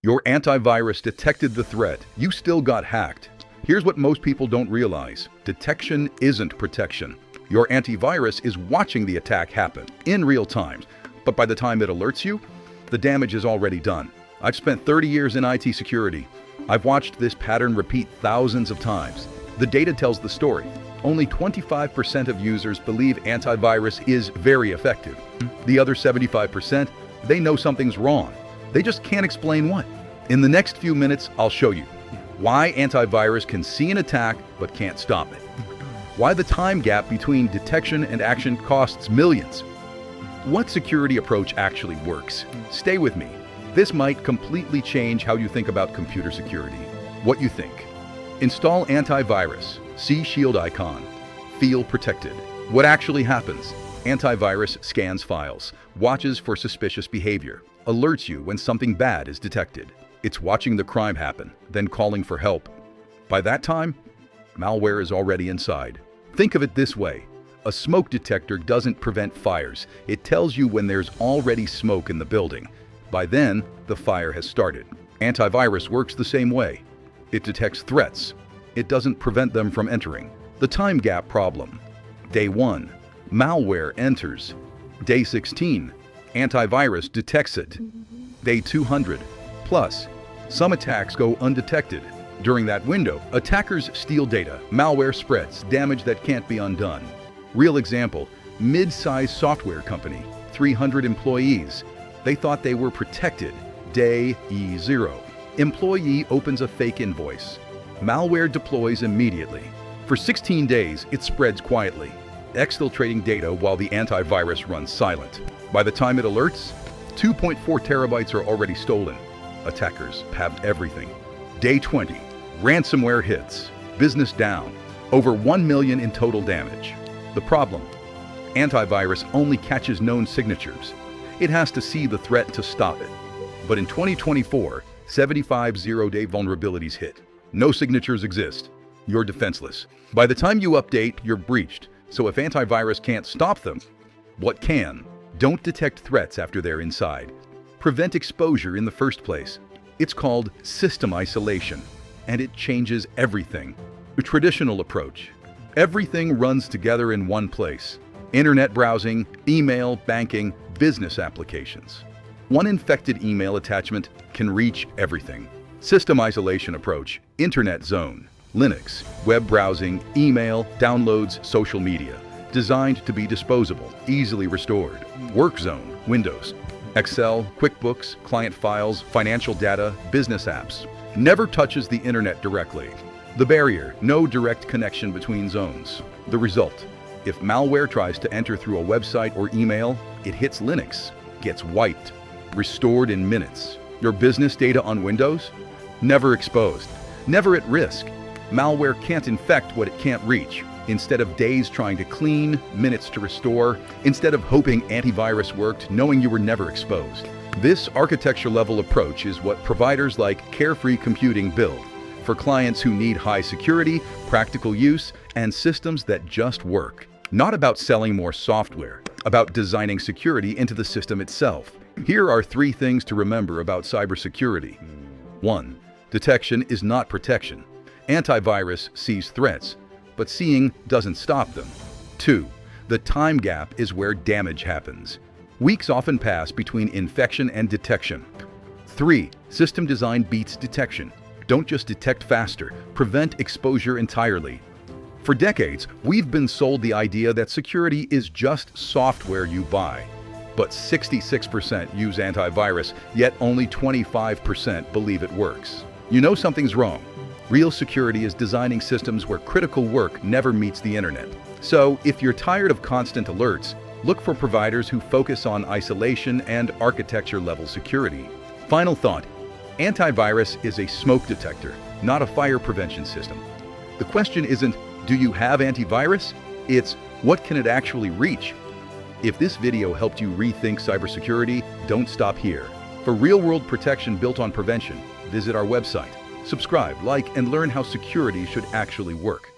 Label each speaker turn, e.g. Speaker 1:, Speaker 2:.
Speaker 1: Your antivirus detected the threat. You still got hacked. Here's what most people don't realize. Detection isn't protection. Your antivirus is watching the attack happen in real time. But by the time it alerts you, the damage is already done. I've spent 30 years in IT security. I've watched this pattern repeat thousands of times. The data tells the story. Only 25% of users believe antivirus is very effective. The other 75%, they know something's wrong. They just can't explain what. In the next few minutes, I'll show you why antivirus can see an attack but can't stop it. Why the time gap between detection and action costs millions. What security approach actually works. Stay with me. This might completely change how you think about computer security. What you think. Install antivirus. See shield icon. Feel protected. What actually happens? Antivirus scans files, watches for suspicious behavior, alerts you when something bad is detected. It's watching the crime happen, then calling for help. By that time, malware is already inside. Think of it this way. A smoke detector doesn't prevent fires. It tells you when there's already smoke in the building. By then, the fire has started. Antivirus works the same way. It detects threats. It doesn't prevent them from entering. The time gap problem. Day 1. Malware enters. Day 16. Antivirus detects it. Day 200. Plus, some attacks go undetected. During that window, attackers steal data, malware spreads, damage that can't be undone. Real example, mid-sized software company, 300 employees. They thought they were protected. Day E0. Employee opens a fake invoice. Malware deploys immediately. For 16 days, it spreads quietly, exfiltrating data while the antivirus runs silent. By the time it alerts, 2.4 terabytes are already stolen. Attackers have everything. Day 20. Ransomware hits. Business down. Over 1 million in total damage. The problem? Antivirus only catches known signatures. It has to see the threat to stop it. But in 2024, 75 zero-day vulnerabilities hit. No signatures exist. You're defenseless. By the time you update, you're breached. So if antivirus can't stop them, what can? Don't detect threats after they're inside. Prevent exposure in the first place. It's called system isolation, and it changes everything. The traditional approach. Everything runs together in one place. Internet browsing, email, banking, business applications. One infected email attachment can reach everything. System isolation approach, Internet zone, Linux, web browsing, email, downloads, social media. Designed to be disposable, easily restored. Work zone, Windows, Excel, QuickBooks, client files, financial data, business apps. Never touches the internet directly. The barrier, no direct connection between zones. The result, if malware tries to enter through a website or email, it hits Linux, gets wiped, restored in minutes. Your business data on Windows? Never exposed, never at risk. Malware can't infect what it can't reach. Instead of days trying to clean, minutes to restore, instead of hoping antivirus worked, knowing you were never exposed. This architecture-level approach is what providers like Carefreecomputing build for clients who need high security, practical use, and systems that just work. Not about selling more software, about designing security into the system itself. Here are 3 things to remember about cybersecurity. 1. Detection is not protection. Antivirus sees threats, but seeing doesn't stop them. 2. The time gap is where damage happens. Weeks often pass between infection and detection. 3. System design beats detection. Don't just detect faster, prevent exposure entirely. For decades, we've been sold the idea that security is just software you buy. But 66% use antivirus, yet only 25% believe it works. You know something's wrong. Real security is designing systems where critical work never meets the internet. So, if you're tired of constant alerts, look for providers who focus on isolation and architecture-level security. Final thought, antivirus is a smoke detector, not a fire prevention system. The question isn't, do you have antivirus? It's, what can it actually reach? If this video helped you rethink cybersecurity, don't stop here. For real-world protection built on prevention, visit our website. Subscribe, like, and learn how security should actually work.